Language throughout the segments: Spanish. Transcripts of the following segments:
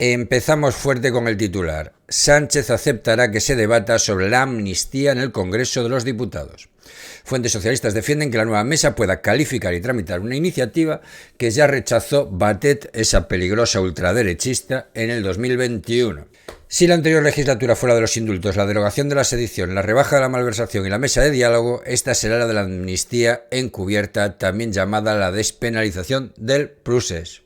Empezamos fuerte con el titular. Sánchez aceptará que se debata sobre la amnistía en el Congreso de los Diputados. Fuentes socialistas defienden que la nueva mesa pueda calificar y tramitar una iniciativa que ya rechazó Batet, esa peligrosa ultraderechista, en el 2021. Si la anterior legislatura fue la de los indultos, la derogación de la sedición, la rebaja de la malversación y la mesa de diálogo, esta será la de la amnistía encubierta, también llamada la despenalización del procés.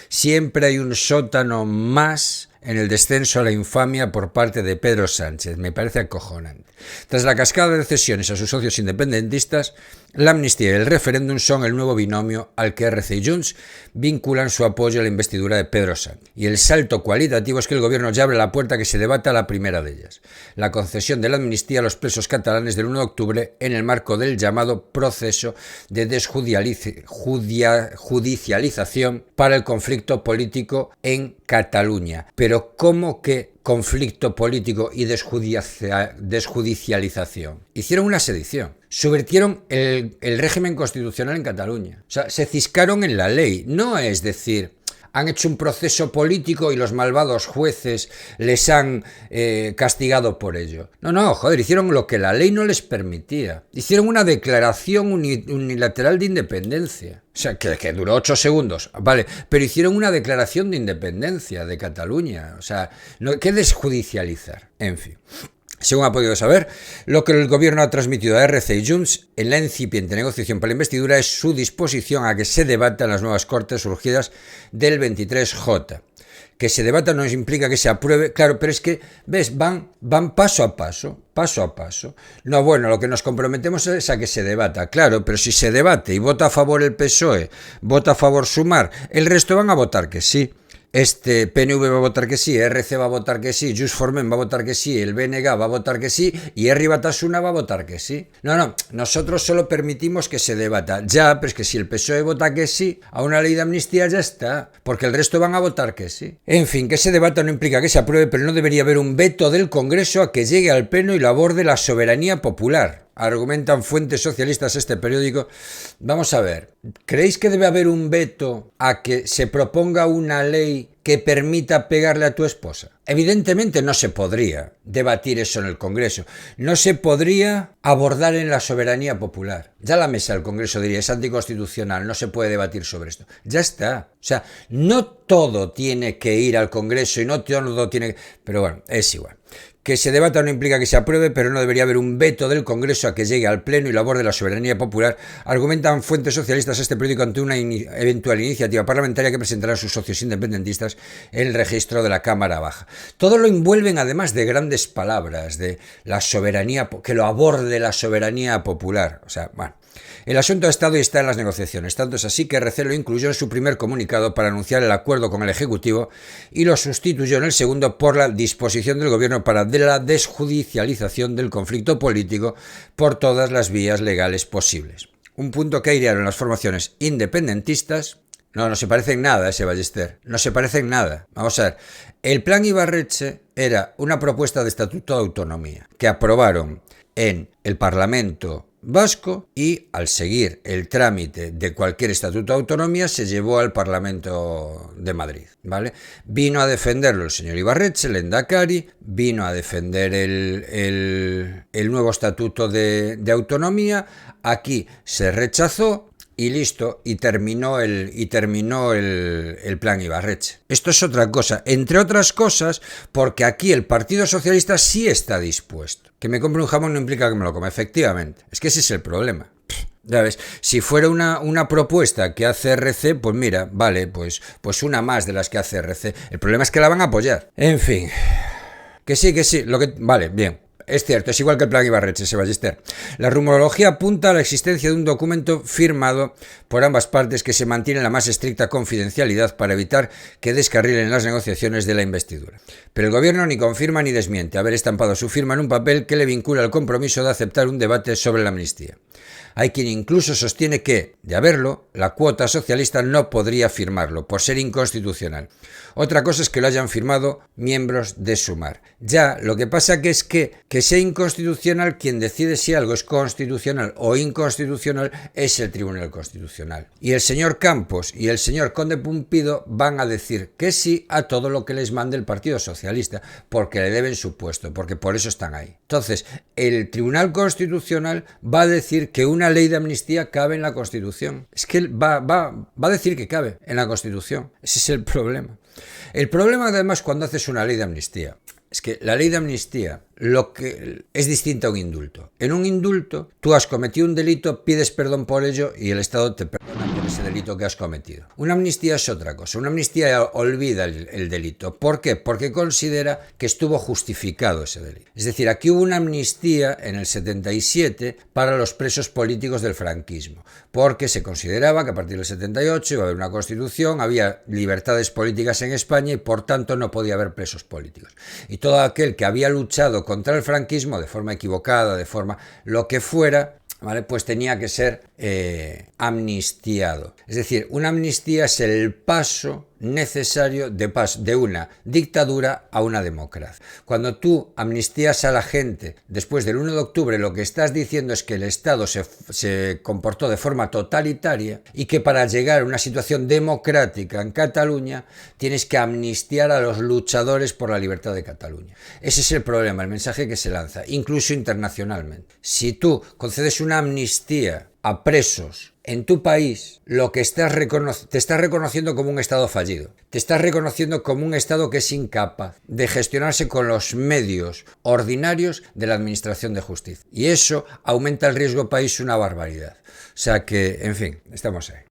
Siempre hay un sótano más en el descenso a la infamia por parte de Pedro Sánchez. Me parece acojonante. Tras la cascada de cesiones a sus socios independentistas, la amnistía y el referéndum son el nuevo binomio al que RC y Junts vinculan su apoyo a la investidura de Pedro Sánchez. Y el salto cualitativo es que el gobierno ya abre la puerta a que se debata la primera de ellas, la concesión de la amnistía a los presos catalanes del 1 de octubre en el marco del llamado proceso de desjudicialización para el conflicto político en Cataluña. Pero ¿cómo que conflicto político y desjudicialización? Hicieron una sedición, subvirtieron el régimen constitucional en Cataluña. O sea, se ciscaron en la ley. No es decir, han hecho un proceso político y los malvados jueces les han castigado por ello. No, joder, hicieron lo que la ley no les permitía. Hicieron una declaración unilateral de independencia. O sea, que duró 8 segundos, vale, pero hicieron una declaración de independencia de Cataluña. O sea, ¿qué desjudicializar? En fin. Según ha podido saber, lo que el gobierno ha transmitido a RC y Junts en la incipiente negociación para la investidura es su disposición a que se debatan las nuevas cortes surgidas del 23J. Que se debata no implica que se apruebe, claro, pero es que, ¿ves? Van paso a paso. No, bueno, lo que nos comprometemos es a que se debata, claro, pero si se debate y vota a favor el PSOE, vota a favor Sumar, el resto van a votar que sí. PNV va a votar que sí, RC va a votar que sí, Just for Men va a votar que sí, el BNG va a votar que sí y Herri Batasuna va a votar que sí. No, nosotros solo permitimos que se debata. Ya, pero es que si el PSOE vota que sí a una ley de amnistía ya está, porque el resto van a votar que sí. En fin, que se debata no implica que se apruebe, pero no debería haber un veto del Congreso a que llegue al Pleno y lo aborde la soberanía popular. Argumentan fuentes socialistas este periódico. Vamos a ver, ¿creéis que debe haber un veto a que se proponga una ley que permita pegarle a tu esposa? Evidentemente no se podría debatir eso en el Congreso. No se podría abordar en la soberanía popular. Ya la mesa del Congreso diría, es anticonstitucional, no se puede debatir sobre esto. Ya está. O sea, no todo tiene que ir al Congreso y no todo tiene que... Pero bueno, es igual. Que se debata no implica que se apruebe, pero no debería haber un veto del Congreso a que llegue al Pleno y lo aborde la soberanía popular, argumentan fuentes socialistas este periódico ante una eventual iniciativa parlamentaria que presentarán sus socios independentistas en el registro de la Cámara Baja. Todo lo envuelven además de grandes palabras, de la soberanía, que lo aborde la soberanía popular. O sea, bueno. El asunto ha estado y está en las negociaciones, tanto es así que RC lo incluyó en su primer comunicado para anunciar el acuerdo con el Ejecutivo y lo sustituyó en el segundo por la disposición del Gobierno para la desjudicialización del conflicto político por todas las vías legales posibles. Un punto que airearon las formaciones independentistas. No se parece en nada ese Ballester, no se parece en nada. Vamos a ver, el plan Ibarretxe era una propuesta de Estatuto de Autonomía que aprobaron en el Parlamento Vasco y al seguir el trámite de cualquier estatuto de autonomía se llevó al Parlamento de Madrid, ¿vale? Vino a defenderlo el señor Ibarretxe, el Endacari, vino a defender el nuevo estatuto de autonomía, aquí se rechazó y listo, y terminó el plan Ibarretxe. Esto es otra cosa, entre otras cosas, porque aquí el Partido Socialista sí está dispuesto. Que me compre un jamón no implica que me lo coma, efectivamente. Es que ese es el problema. Ya ves, si fuera una propuesta que hace RC, pues mira, vale, pues una más de las que hace RC. El problema es que la van a apoyar. En fin, que sí, vale, bien. Es cierto, es igual que el plan Ibarretxe, ese Ballester. La rumorología apunta a la existencia de un documento firmado por ambas partes que se mantiene en la más estricta confidencialidad para evitar que descarrilen las negociaciones de la investidura. Pero el gobierno ni confirma ni desmiente haber estampado su firma en un papel que le vincula al compromiso de aceptar un debate sobre la amnistía. Hay quien incluso sostiene que, de haberlo, la cuota socialista no podría firmarlo, por ser inconstitucional. Otra cosa es que lo hayan firmado miembros de Sumar. Ya, lo que pasa que es que sea inconstitucional, quien decide si algo es constitucional o inconstitucional es el Tribunal Constitucional. Y el señor Campos y el señor Conde Pumpido van a decir que sí a todo lo que les mande el Partido Socialista, porque le deben su puesto, porque por eso están ahí. Entonces, el Tribunal Constitucional va a decir que una ley de amnistía cabe en la Constitución. Es que va a decir que cabe en la Constitución. Ese es el problema. El problema, además, cuando haces una ley de amnistía, es que la ley de amnistía lo que es distinta a un indulto. En un indulto, tú has cometido un delito, pides perdón por ello y el Estado te perdona por ese delito que has cometido. Una amnistía es otra cosa. Una amnistía olvida el delito. ¿Por qué? Porque considera que estuvo justificado ese delito. Es decir, aquí hubo una amnistía en el 77 para los presos políticos del franquismo, porque se consideraba que a partir del 78 iba a haber una constitución, había libertades políticas en España y por tanto no podía haber presos políticos. Y todo aquel que había luchado contra el franquismo de forma equivocada, de forma lo que fuera, ¿vale? Pues tenía que ser amnistiado. Es decir, una amnistía es el paso necesario de una dictadura a una democracia. Cuando tú amnistías a la gente después del 1 de octubre, lo que estás diciendo es que el Estado se comportó de forma totalitaria y que para llegar a una situación democrática en Cataluña tienes que amnistiar a los luchadores por la libertad de Cataluña. Ese es el problema, el mensaje que se lanza, incluso internacionalmente. Si tú concedes una amnistía a presos en tu país, lo que te estás reconociendo como un Estado fallido. Te estás reconociendo como un Estado que es incapaz de gestionarse con los medios ordinarios de la Administración de Justicia. Y eso aumenta el riesgo país una barbaridad. O sea que, en fin, estamos ahí.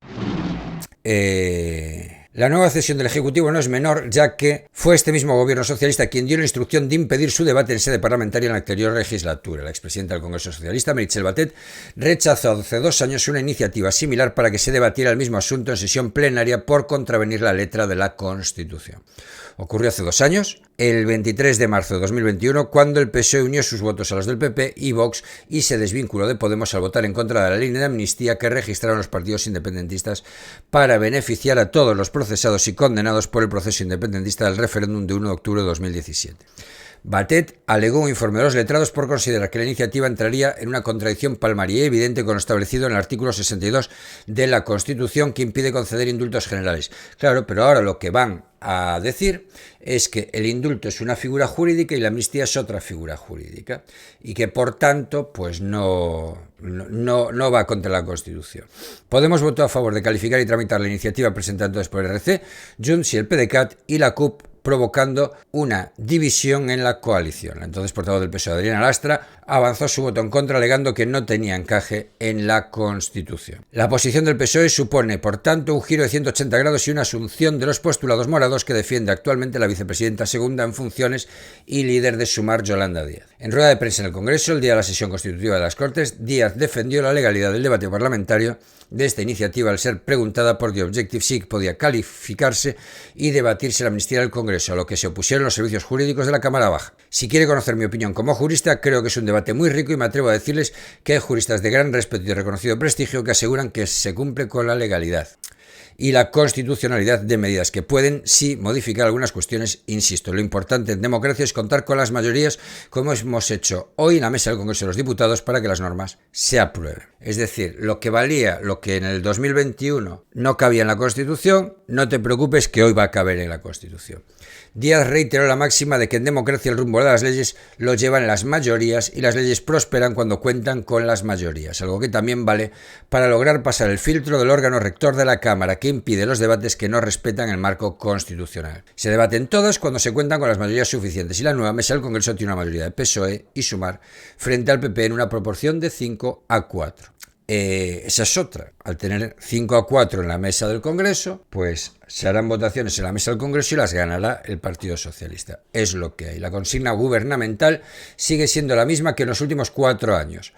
La nueva cesión del Ejecutivo no es menor, ya que fue este mismo gobierno socialista quien dio la instrucción de impedir su debate en sede parlamentaria en la anterior legislatura. La expresidenta del Congreso Socialista, Meritxell Batet, rechazó hace 2 años una iniciativa similar para que se debatiera el mismo asunto en sesión plenaria por contravenir la letra de la Constitución. Ocurrió hace 2 años, el 23 de marzo de 2021, cuando el PSOE unió sus votos a los del PP y Vox y se desvinculó de Podemos al votar en contra de la ley de amnistía que registraron los partidos independentistas para beneficiar a todos los procesados y condenados por el proceso independentista del referéndum de 1 de octubre de 2017. Batet alegó un informe de los letrados por considerar que la iniciativa entraría en una contradicción palmaria y evidente con lo establecido en el artículo 62 de la Constitución, que impide conceder indultos generales. Claro, pero ahora lo que van a decir es que el indulto es una figura jurídica y la amnistía es otra figura jurídica y que por tanto pues no va contra la Constitución. Podemos votó a favor de calificar y tramitar la iniciativa presentada entonces por el RC, Junts y el PDeCAT y la CUP, provocando una división en la coalición. Entonces, portavoz del PSOE, Adriana Lastra, avanzó su voto en contra, alegando que no tenía encaje en la Constitución. La posición del PSOE supone, por tanto, un giro de 180 grados y una asunción de los postulados morados que defiende actualmente la vicepresidenta segunda en funciones y líder de Sumar, Yolanda Díaz. En rueda de prensa en el Congreso, el día de la sesión constitutiva de las Cortes, Díaz defendió la legalidad del debate parlamentario de esta iniciativa al ser preguntada por The Objective si podía calificarse y debatirse la amnistía del Congreso, a lo que se opusieron los servicios jurídicos de la Cámara Baja. Si quiere conocer mi opinión como jurista, creo que es un debate muy rico y me atrevo a decirles que hay juristas de gran respeto y reconocido prestigio que aseguran que se cumple con la legalidad y la constitucionalidad de medidas que pueden, sí, modificar algunas cuestiones. Insisto, lo importante en democracia es contar con las mayorías, como hemos hecho hoy en la mesa del Congreso de los Diputados, para que las normas se aprueben. Es decir, lo que en el 2021 no cabía en la Constitución, no te preocupes que hoy va a caber en la Constitución. Díaz reiteró la máxima de que en democracia el rumbo de las leyes lo llevan las mayorías y las leyes prosperan cuando cuentan con las mayorías, algo que también vale para lograr pasar el filtro del órgano rector de la Cámara, que impide los debates que no respetan el marco constitucional. Se debaten todas cuando se cuentan con las mayorías suficientes y la nueva mesa del Congreso tiene una mayoría de PSOE y Sumar frente al PP en una proporción de 5-4. Esa es otra. Al tener 5-4 en la mesa del Congreso, pues se harán votaciones en la mesa del Congreso y las ganará el Partido Socialista. Es lo que hay. La consigna gubernamental sigue siendo la misma que en los últimos 4 años.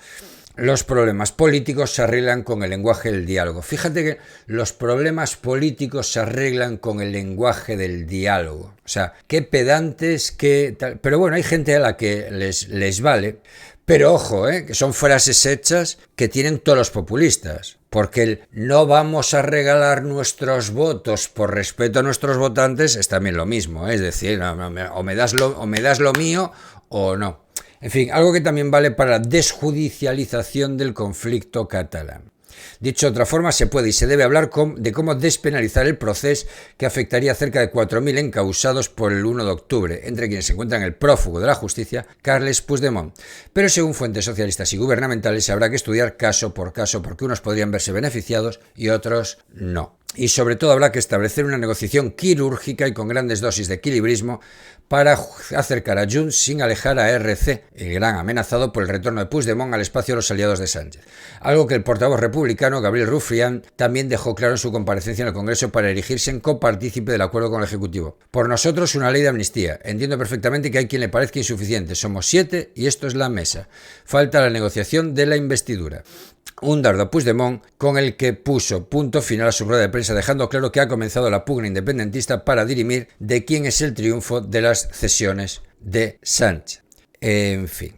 Los problemas políticos se arreglan con el lenguaje del diálogo. Fíjate que los problemas políticos se arreglan con el lenguaje del diálogo. O sea, qué pedantes, qué tal. Pero bueno, hay gente a la que les vale, Pero ojo, que son frases hechas que tienen todos los populistas. Porque el no vamos a regalar nuestros votos por respeto a nuestros votantes es también lo mismo. Es decir, o me das lo mío o no. En fin, algo que también vale para la desjudicialización del conflicto catalán. Dicho de otra forma, se puede y se debe hablar de cómo despenalizar el proceso que afectaría a cerca de 4.000 encausados por el 1 de octubre, entre quienes se encuentran el prófugo de la justicia, Carles Puigdemont. Pero según fuentes socialistas y gubernamentales, habrá que estudiar caso por caso porque unos podrían verse beneficiados y otros no. Y sobre todo habrá que establecer una negociación quirúrgica y con grandes dosis de equilibrismo para acercar a Junts sin alejar a RC, el gran amenazado por el retorno de Puigdemont al espacio de los aliados de Sánchez. Algo que el portavoz republicano Gabriel Rufián también dejó claro en su comparecencia en el Congreso para erigirse en copartícipe del acuerdo con el Ejecutivo. Por nosotros una ley de amnistía. Entiendo perfectamente que hay quien le parezca insuficiente. Somos 7 y esto es la mesa. Falta la negociación de la investidura. Un dardo a Puigdemont con el que puso punto final a su rueda de prensa, dejando claro que ha comenzado la pugna independentista para dirimir de quién es el triunfo de las cesiones de Sánchez. En fin.